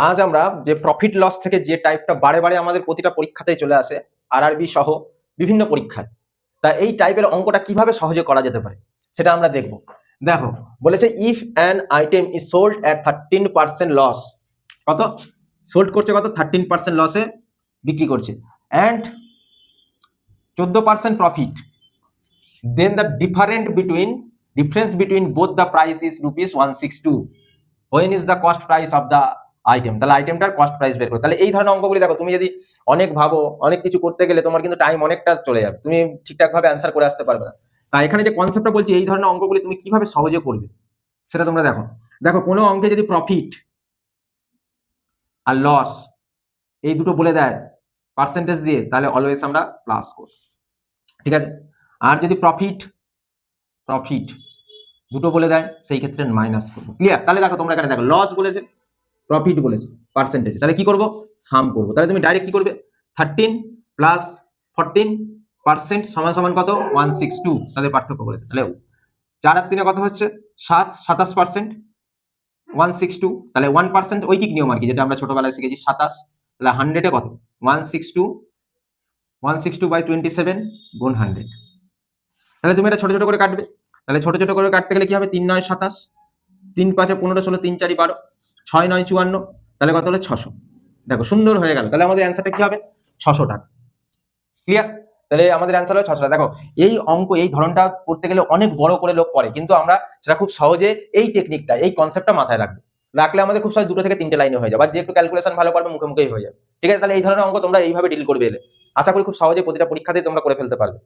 আজ আমরা যে প্রফিট লস থেকে যে টাইপটা বারে বারে আমাদের প্রতিটা পরীক্ষাতেই চলে আসে, আরআরবি সহ বিভিন্ন পরীক্ষায়, তা এই টাইপের অঙ্কটা কিভাবে সহজে করা যেতে পারে সেটা আমরা দেখব। দেখো, বলেছে if an item is sold at 13% loss, কত সোল্ড করছে, কত 13% লসে বিক্রি করছে, and 14% profit, then the difference between both the price is ₹162, when is the cost price of the item. তাহলে আইটেমটার কস্ট প্রাইস বের করো। তাহলে এই ধরনের অঙ্কগুলি দেখো, তুমি যদি অনেক ভাবো, অনেক কিছু করতে গেলে তোমার কিন্তু টাইম অনেকটা চলে যাবে, তুমি ঠিকঠাক ভাবে অ্যান্সার করে আসতে পারবে না। তাই এখানে যে কনসেপ্টটা বলছি, এই ধরনের অঙ্কগুলি তুমি কিভাবে সহজে করবে সেটা তোমরা দেখো। দেখো, কোনো অঙ্কে যদি প্রফিট আর লস এই দুটো বলে দেয় পার্সেন্টেজ দিয়ে, তাহলে অলওয়েজ আমরা প্লাস করব, ঠিক আছে। আর যদি প্রফিট দুটো বলে দেয়, সেই ক্ষেত্রে মাইনাস করবো। ক্লিয়ার? তাহলে দেখো, তোমরা এখানে দেখো, লস বলেছে, প্রফিট বলেছে, পার্সেন্টেজ, তাহলে কি করব, সাম করব। তাহলে তুমি ডাইরেক্ট কি করবে, 13 প্লাস 14% সমান সমান কত, 162, তাদের পার্থক্য বলেছে। তাহলে 4 আর 3 কত হচ্ছে 7, 27%, 162, তাহলে 1% ঐকিক নিয়ম আর কি, যেটা আমরা ছোটবেলায় শিখেছি, 27, তাহলে 100 এ কত, 162 বাই 27 গুণ 100। তাহলে তুমি এটা ছোট ছোট করে কাটবে। তাহলে ছোট ছোট করে কাটতে গেলে কি হবে, 3 9 27, 3 5 15 16, 3 4 12, 6 9 54, তাহলে কত হলো 600। দেখো, সুন্দর হয়ে গেল। তাহলে আমাদের অ্যান্সারটা কি হবে, 600 টাকা। ক্লিয়ার? তাহলে আমাদের অ্যান্সার হলো 600 টাকা। দেখো, এই অঙ্ক এই ধরনটা করতে গেলে অনেক বড় করে লোক করে, কিন্তু আমরা সেটা খুব সহজে এই টেকনিকটা, এই কনসেপ্টটা মাথায় রাখলে আমাদের খুব সহজ 2 থেকে 3টে লাইনে হয়ে যাবে। আর যে একটু ক্যালকুলেশন ভালো পারবে, মুখে মুখেই হয়ে যাবে। ঠিক আছে? তাহলে এই ধরনের অঙ্ক তোমরা এইভাবে ডিল করবে এলে, আশা করি খুব সহজে প্রতিটা পরীক্ষাতেই তোমরা করে ফেলতে পারবে।